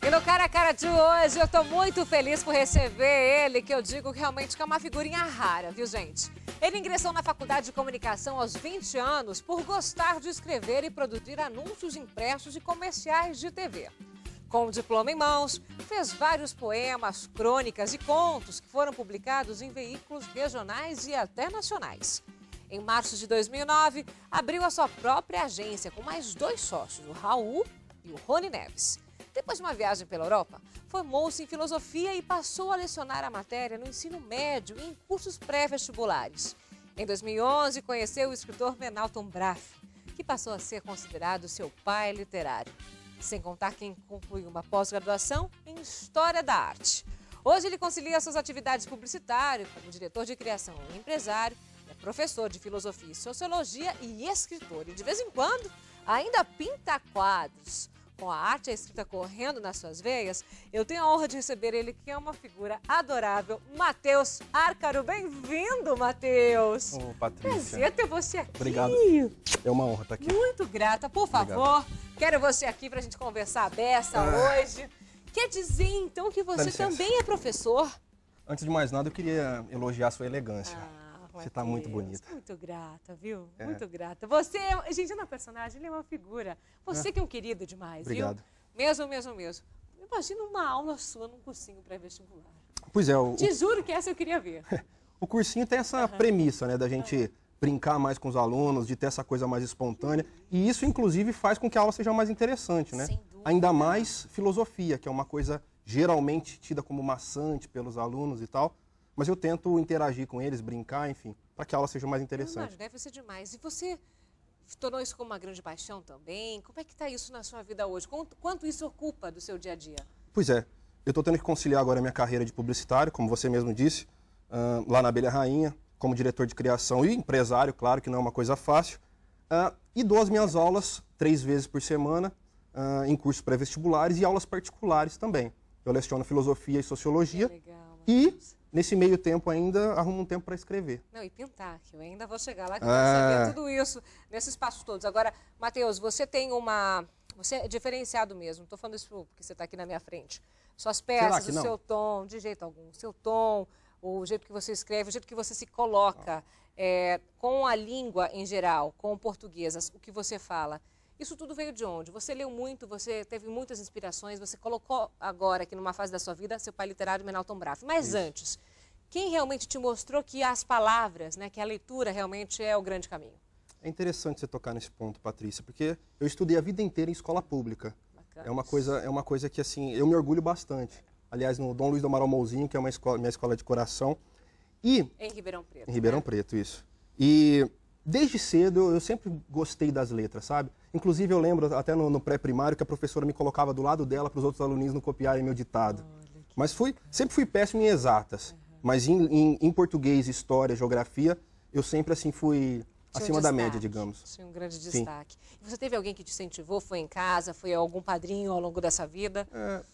E no Cara a Cara de hoje, eu tô muito feliz por receber ele, que eu digo realmente que é uma figurinha rara, viu, gente? Ele ingressou na Faculdade de Comunicação aos 20 anos por gostar de escrever e produzir anúncios impressos e comerciais de TV. Com o diploma em mãos, fez vários poemas, crônicas e contos que foram publicados em veículos regionais e até nacionais. Em março de 2009, abriu a sua própria agência com mais 2 sócios, o Raul e o Rony Neves. Depois de uma viagem pela Europa, formou-se em filosofia e passou a lecionar a matéria no ensino médio e em cursos pré-vestibulares. Em 2011, conheceu o escritor Menalton Braff, que passou a ser considerado seu pai literário. Sem contar que concluiu uma pós-graduação em História da Arte. Hoje ele concilia suas atividades publicitárias como diretor de criação e empresário, é professor de filosofia e sociologia e escritor. E de vez em quando ainda pinta quadros. Com a arte e a escrita correndo nas suas veias, eu tenho a honra de receber ele, que é uma figura adorável, Matheus Arcaro. Bem-vindo, Matheus! Ô, Patrícia. Prazer ter você aqui. Obrigado. É uma honra estar aqui. Muito grata. Por favor, quero você aqui para a gente conversar a beça hoje. Quer dizer, então, que você também é professor? Antes de mais nada, eu queria elogiar a sua elegância. Você está muito bonita. Muito grata, viu? Muito grata. Você, gente, não é um personagem, ele é uma figura. Você que é um querido demais, Obrigado. Viu? Mesmo. Imagina uma aula sua num cursinho pré-vestibular. Pois é. Te juro que essa eu queria ver. O cursinho tem essa premissa, né, da gente brincar mais com os alunos, de ter essa coisa mais espontânea. E isso, inclusive, faz com que a aula seja mais interessante, né? Sem dúvida. Ainda mais filosofia, que é uma coisa geralmente tida como maçante pelos alunos e tal. Mas eu tento interagir com eles, brincar, enfim, para que a aula seja mais interessante. Deve ser demais. E você tornou isso como uma grande paixão também? Como é que está isso na sua vida hoje? Quanto isso ocupa do seu dia a dia? Pois é, eu estou tendo que conciliar agora a minha carreira de publicitário, como você mesmo disse, lá na Abelha Rainha, como diretor de criação e empresário, claro que não é uma coisa fácil, e dou as minhas aulas 3 vezes por semana, em cursos pré-vestibulares e aulas particulares também. Eu leciono filosofia e sociologia. Legal, e nesse meio tempo ainda arrumo um tempo para escrever. Não, e pintar, que eu ainda vou chegar lá, que eu quero saber tudo isso, nesses passos todos. Agora, Matheus, você tem uma... Você é diferenciado mesmo, não estou falando isso porque você está aqui na minha frente. Suas peças, o seu tom, de jeito algum, o seu tom, o jeito que você escreve, o jeito que você se coloca, com a língua em geral, com o português, o que você fala. Isso tudo veio de onde? Você leu muito, você teve muitas inspirações, você colocou agora, aqui numa fase da sua vida, seu pai literário, Menalton Braff. Mas antes, quem realmente te mostrou que as palavras, né, que a leitura realmente é o grande caminho? É interessante você tocar nesse ponto, Patrícia, porque eu estudei a vida inteira em escola pública. Bacana. É uma coisa que, assim, eu me orgulho bastante. Aliás, no Dom Luiz do Amaral Mouzinho, que é minha escola de coração. E em Ribeirão Preto. Em Ribeirão Preto, isso. E desde cedo eu sempre gostei das letras, sabe? Inclusive eu lembro até no pré-primário que a professora me colocava do lado dela para os outros alunos não copiarem meu ditado. Mas sempre fui péssimo em exatas. Mas em português, história, geografia, eu sempre assim fui acima da média, digamos. Tinha um grande destaque. E você teve alguém que te incentivou? Foi em casa? Foi algum padrinho ao longo dessa vida?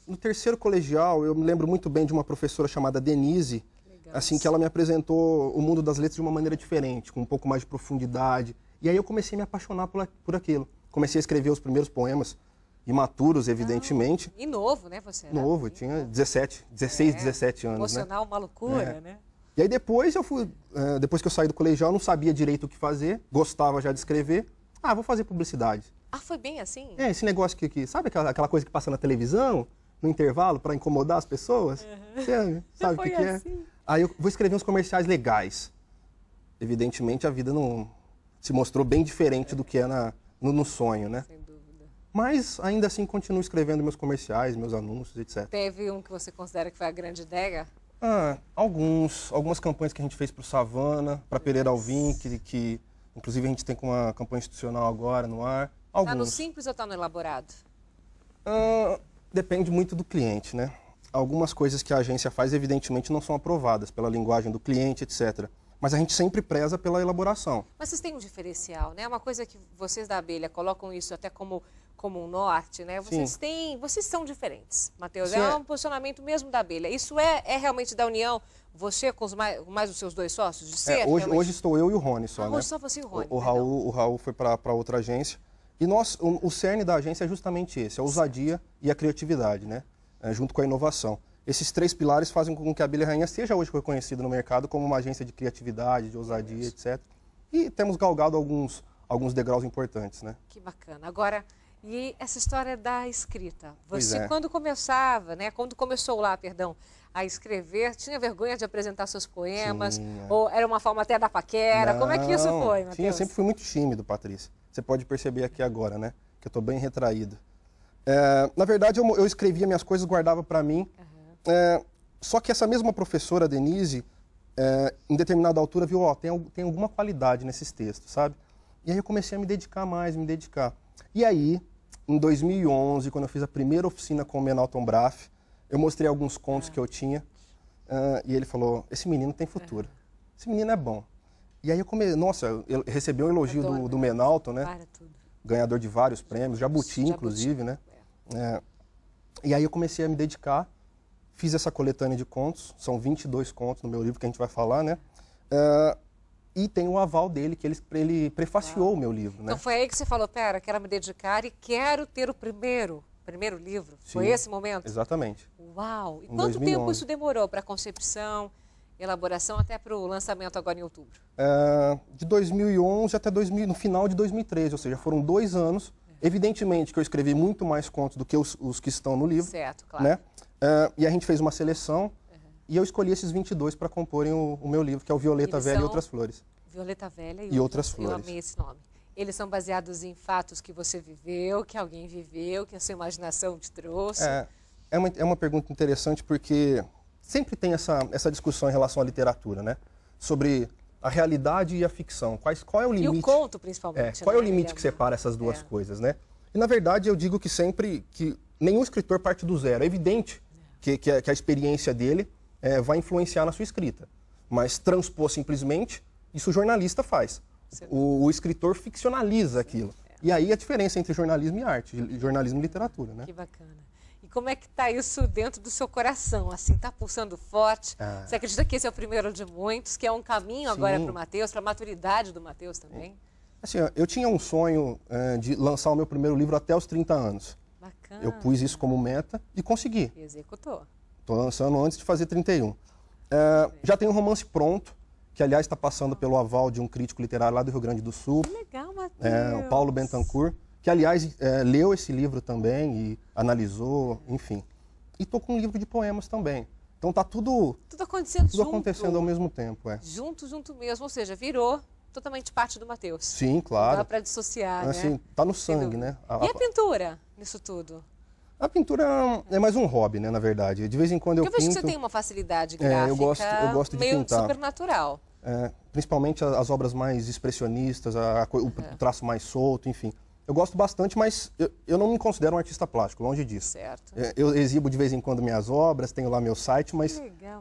No terceiro colegial, eu me lembro muito bem de uma professora chamada Denise, assim, que ela me apresentou o mundo das letras de uma maneira diferente, com um pouco mais de profundidade. E aí eu comecei a me apaixonar por aquilo. Comecei a escrever os primeiros poemas, imaturos, evidentemente. E novo, né, você? Novo, eu tinha 16, 17 anos, emocional, né? Uma loucura, né? E aí depois depois que eu saí do colegial, eu não sabia direito o que fazer, gostava já de escrever. Vou fazer publicidade. Foi bem assim? Esse negócio sabe aquela coisa que passa na televisão, no intervalo, para incomodar as pessoas? Sabe o que é? Aí eu vou escrever uns comerciais legais. Evidentemente, a vida não se mostrou bem diferente do que é no sonho, né? Sem dúvida. Mas, ainda assim, continuo escrevendo meus comerciais, meus anúncios, etc. Teve um que você considera que foi a grande ideia? Algumas campanhas que a gente fez para o Savana, para Pereira Alvim, que inclusive a gente tem com uma campanha institucional agora no ar. Está no simples ou está no elaborado? Depende muito do cliente, né? Algumas coisas que a agência faz, evidentemente, não são aprovadas pela linguagem do cliente, etc. Mas a gente sempre preza pela elaboração. Mas vocês têm um diferencial, né? Uma coisa que vocês da Abelha colocam isso até como um norte, né? Vocês são diferentes, Matheus. É um posicionamento mesmo da Abelha. Isso é realmente da união, você com mais os seus 2 sócios? De ser hoje estou eu e o Rony só, né? Hoje só você e o Rony. O Raul foi para outra agência. E o cerne da agência é justamente esse, a ousadia e a criatividade, né? junto com a inovação. Esses 3 pilares fazem com que a Abelha Rainha seja hoje reconhecida no mercado como uma agência de criatividade, de ousadia, etc. E temos galgado alguns degraus importantes, né? Que bacana. Agora, e essa história da escrita? Você, Pois é. quando começou lá, perdão, a escrever, tinha vergonha de apresentar seus poemas? Tinha. Ou era uma forma até da paquera? Como é que isso Não, foi, sim, eu Matheus? sempre fui muito tímido, Patrícia. Você pode perceber aqui agora, né? Que eu estou bem retraído. Na verdade, eu escrevia minhas coisas, guardava para mim. Só que essa mesma professora, Denise, em determinada altura, viu, ó, tem alguma qualidade nesses textos, sabe? E aí eu comecei a me dedicar mais, me dedicar. E aí, em 2011, quando eu fiz a primeira oficina com o Menalton Braff, eu mostrei alguns contos que eu tinha, e ele falou, esse menino tem futuro, esse menino é bom. E aí eu comecei, nossa, eu recebi um elogio do Menalton, né? Para tudo. Ganhador de vários prêmios, Jabuti, inclusive, né? E aí eu comecei a me dedicar, fiz essa coletânea de contos, são 22 contos no meu livro que a gente vai falar, né? E tem o aval dele, que ele prefaciou o meu livro, né? Então foi aí que você falou, pera, quero me dedicar e quero ter o primeiro livro. Sim, Foi esse momento? Exatamente. Uau! E Em quanto 2011. tempo isso demorou para a concepção, elaboração, até para o lançamento agora em outubro? De 2011 até no final de 2013, ou seja, foram 2 anos. Evidentemente que eu escrevi muito mais contos do que os que estão no livro. Certo, claro. Né? E a gente fez uma seleção e eu escolhi esses 22 para comporem o meu livro, que é o Violeta Eles Velha e são Outras Flores. Violeta Velha E Outras Eu Flores. amei esse nome. Eles são baseados em fatos que você viveu, que alguém viveu, que a sua imaginação te trouxe. É uma pergunta interessante porque sempre tem essa discussão em relação à literatura, né? Sobre a realidade e a ficção. Qual é o limite? E o conto, principalmente. Qual é o né? limite que separa essas duas coisas, né? E, na verdade, eu digo que sempre que nenhum escritor parte do zero. É evidente que a experiência dele vai influenciar na sua escrita. Mas transpor simplesmente, isso o jornalista faz. O escritor ficcionaliza aquilo. E aí a diferença entre jornalismo e arte, jornalismo e literatura, né? Que bacana. E como é que está isso dentro do seu coração? Assim, está pulsando forte? Você acredita que esse é o primeiro de muitos, que é um caminho agora para o Matheus, para a maturidade do Matheus também? Assim, eu tinha um sonho de lançar o meu primeiro livro até os 30 anos. Bacana. Eu pus isso como meta e consegui. E executou. Estou lançando antes de fazer 31. Já tem um romance pronto, que aliás está passando pelo aval de um crítico literário lá do Rio Grande do Sul. Que legal, Matheus. O Paulo Bentancourt, que aliás leu esse livro também e analisou, enfim. E estou com um livro de poemas também. Então está tudo acontecendo ao mesmo tempo. Junto mesmo, ou seja, virou totalmente parte do Matheus. Sim, claro. Não dá para dissociar, assim, né? Tá no sangue, né? E a pintura nisso tudo? A pintura é mais um hobby, né, na verdade. De vez em quando eu pinto. Eu vejo que você tem uma facilidade gráfica eu gosto de meio pintar. supernatural. Principalmente as obras mais expressionistas, o traço mais solto, enfim. Eu gosto bastante, mas eu não me considero um artista plástico, longe disso. Certo. Eu exibo de vez em quando minhas obras, tenho lá meu site,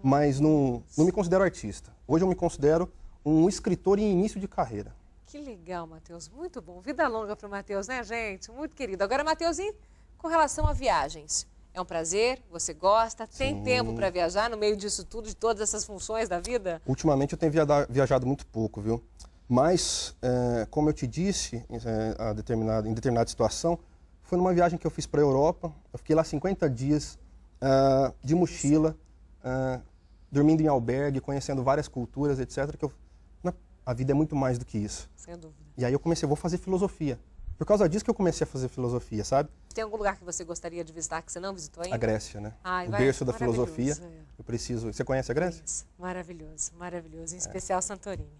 mas não me considero artista. Hoje eu me considero um escritor em início de carreira. Que legal, Matheus. Muito bom. Vida longa para o Matheus, né, gente? Muito querido. Agora, Matheus, com relação a viagens, é um prazer? Você gosta? Tem tempo para viajar no meio disso tudo, de todas essas funções da vida? Ultimamente eu tenho viajado muito pouco, viu? Mas, como eu te disse, em determinada situação, foi numa viagem que eu fiz para a Europa. Eu fiquei lá 50 dias de mochila, dormindo em albergue, conhecendo várias culturas, etc. A vida é muito mais do que isso. Sem dúvida. E aí eu vou fazer filosofia. Por causa disso que eu comecei a fazer filosofia, sabe? Tem algum lugar que você gostaria de visitar que você não visitou ainda? A Grécia, né? O berço da filosofia. Eu preciso... Você conhece a Grécia? Maravilhoso, maravilhoso. Em especial Santorini.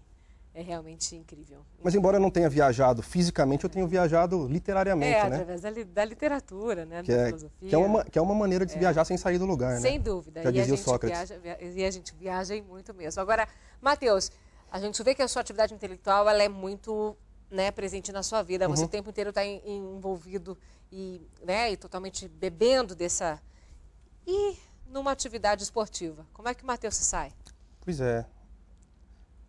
É realmente incrível. Mas embora eu não tenha viajado fisicamente, eu tenho viajado literariamente, né? Através da literatura, né? Da filosofia. Que é uma maneira de se viajar sem sair do lugar, né? Sem dúvida. Já dizia Sócrates. E a gente viaja e muito mesmo. Agora, Matheus, a gente vê que a sua atividade intelectual ela é muito presente na sua vida. Você o tempo inteiro está envolvido e totalmente bebendo dessa... E numa atividade esportiva, como é que o Matheus se sai? Pois é.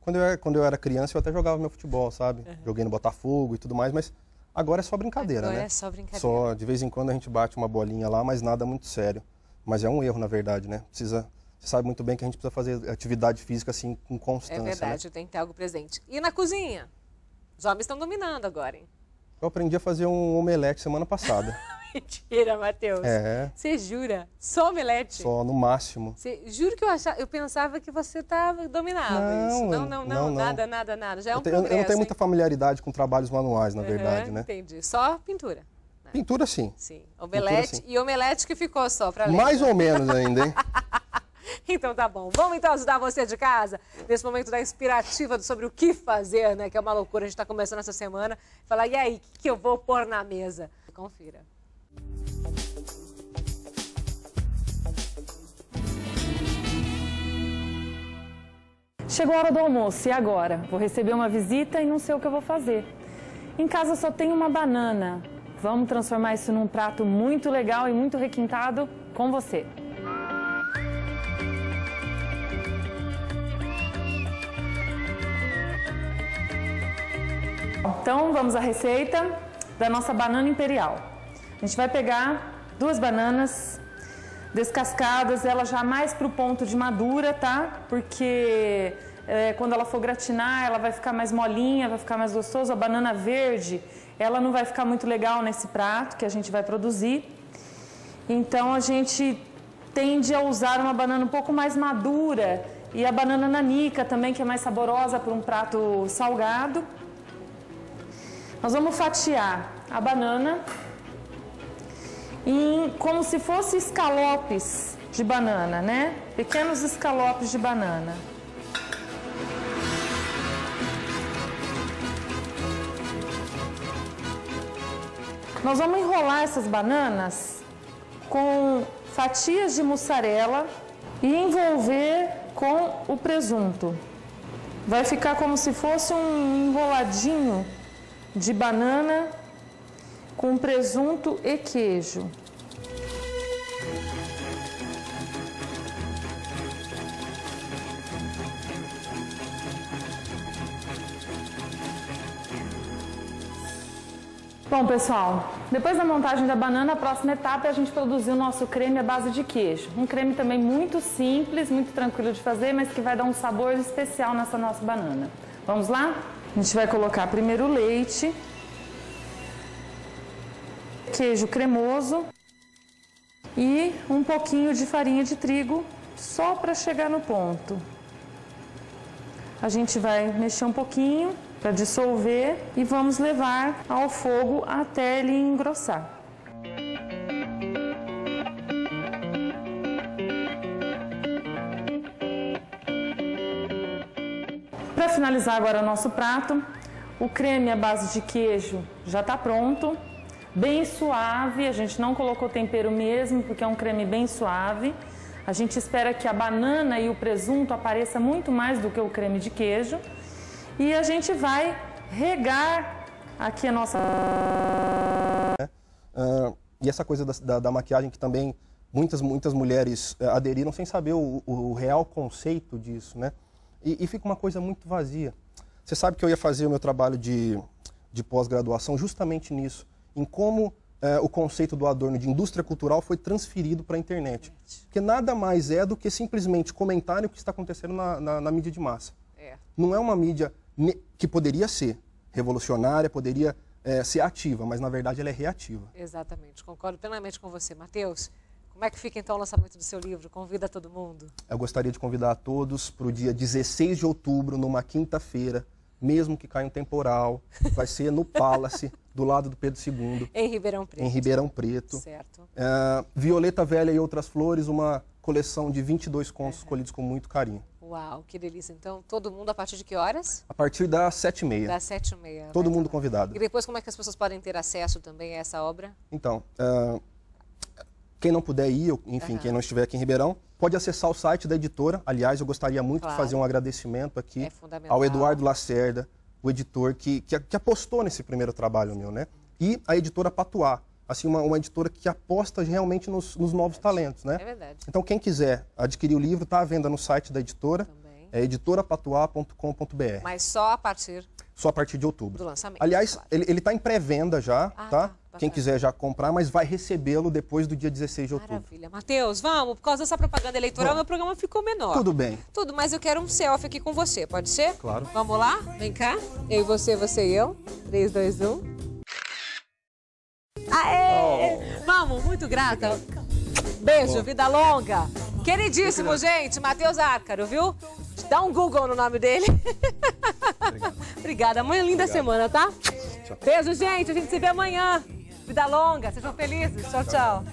Quando eu era criança, eu até jogava meu futebol, sabe? Joguei no Botafogo e tudo mais, mas agora é só brincadeira, né? Agora é só brincadeira. Só, de vez em quando a gente bate uma bolinha lá, mas nada muito sério. Mas é um erro, na verdade, né? Você sabe muito bem que a gente precisa fazer atividade física assim com constância. É verdade, tem que ter algo presente. E na cozinha? Os homens estão dominando agora, hein? Eu aprendi a fazer um omelete semana passada. Mentira, Matheus. É. Você jura? Só omelete? Só, no máximo. Juro que eu pensava que você dominava isso. Não, nada. Já é um progresso, eu não tenho muita hein? familiaridade com trabalhos manuais, na verdade, né? Entendi. Só pintura. Pintura, sim. Sim. Omelete, Pintura, sim. e omelete que ficou só pra ler. Mais ou menos ainda, hein? Então tá bom. Vamos então ajudar você de casa nesse momento da inspirativa sobre o que fazer, né? Que é uma loucura. A gente tá começando essa semana. Falar, e aí, o que eu vou pôr na mesa? Confira. Chegou a hora do almoço, e agora? Vou receber uma visita e não sei o que eu vou fazer. Em casa só tem uma banana. Vamos transformar isso num prato muito legal e muito requintado com você. Então, vamos à receita da nossa banana imperial. A gente vai pegar 2 bananas descascadas, ela já mais para o ponto de madura, tá? Porque quando ela for gratinar, ela vai ficar mais molinha, vai ficar mais gostoso. A banana verde, ela não vai ficar muito legal nesse prato que a gente vai produzir. Então, a gente tende a usar uma banana um pouco mais madura e a banana nanica também, que é mais saborosa para um prato salgado. Nós vamos fatiar a banana como se fosse escalopes de banana, né? Pequenos escalopes de banana. Nós vamos enrolar essas bananas com fatias de mussarela e envolver com o presunto. Vai ficar como se fosse um enroladinho de banana com presunto e queijo. Bom, pessoal, depois da montagem da banana, a próxima etapa é a gente produzir o nosso creme à base de queijo. Um creme também muito simples, muito tranquilo de fazer, mas que vai dar um sabor especial nessa nossa banana. Vamos lá? A gente vai colocar primeiro o leite, queijo cremoso e um pouquinho de farinha de trigo, só para chegar no ponto. A gente vai mexer um pouquinho para dissolver e vamos levar ao fogo até ele engrossar. Para finalizar agora o nosso prato, o creme à base de queijo já está pronto, bem suave, a gente não colocou tempero mesmo, porque é um creme bem suave. A gente espera que a banana e o presunto apareçam muito mais do que o creme de queijo. E a gente vai regar aqui a nossa... E essa coisa da maquiagem que também muitas mulheres aderiram sem saber o real conceito disso, né? E fica uma coisa muito vazia. Você sabe que eu ia fazer o meu trabalho de pós-graduação justamente nisso, em como o conceito do adorno de indústria cultural foi transferido para a internet. Porque nada mais é do que simplesmente comentarem o que está acontecendo na mídia de massa. Não é uma mídia que poderia ser revolucionária, poderia ser ativa, mas na verdade ela é reativa. Exatamente, concordo plenamente com você. Matheus, como é que fica então o lançamento do seu livro? Convida todo mundo. Eu gostaria de convidar a todos para o dia 16 de outubro, numa quinta-feira, mesmo que caia um temporal, vai ser no Palace, do lado do Pedro II. Em Ribeirão Preto. Em Ribeirão Preto. Certo. Violeta Velha e Outras Flores, uma coleção de 22 contos escolhidos com muito carinho. Uau, que delícia. Então, todo mundo a partir de que horas? A partir das 7h30. Das 7h30. Todo mundo convidado. E depois, como é que as pessoas podem ter acesso também a essa obra? Então, quem não puder ir, enfim, quem não estiver aqui em Ribeirão, pode acessar o site da editora. Aliás, eu gostaria muito de fazer um agradecimento aqui ao Eduardo Lacerda, o editor que apostou nesse primeiro trabalho meu, né? E a editora Patuá, assim, uma editora que aposta realmente nos novos talentos, né? É verdade. Então, quem quiser adquirir o livro, está à venda no site da editora, é editorapatuá.com.br. Mas só a partir... Só a partir de outubro. Do lançamento. Aliás, claro. ele está em pré-venda já, tá? Quem quiser já comprar, mas vai recebê-lo depois do dia 16 de outubro. Maravilha. Matheus, vamos, por causa dessa propaganda eleitoral, meu programa ficou menor. Tudo bem. Tudo, mas eu quero um selfie aqui com você, pode ser? Claro. Vamos lá? Vem cá. Eu e você e eu. 3, 2, 1. amo, muito grata. Beijo, vida longa. Queridíssimo, gente, Matheus Arcaro, viu? Dá um Google no nome dele. Obrigada. Amanhã linda semana, tá? Tchau. Beijo, gente. A gente se vê amanhã. Vida longa. Sejam felizes. Tchau, tchau.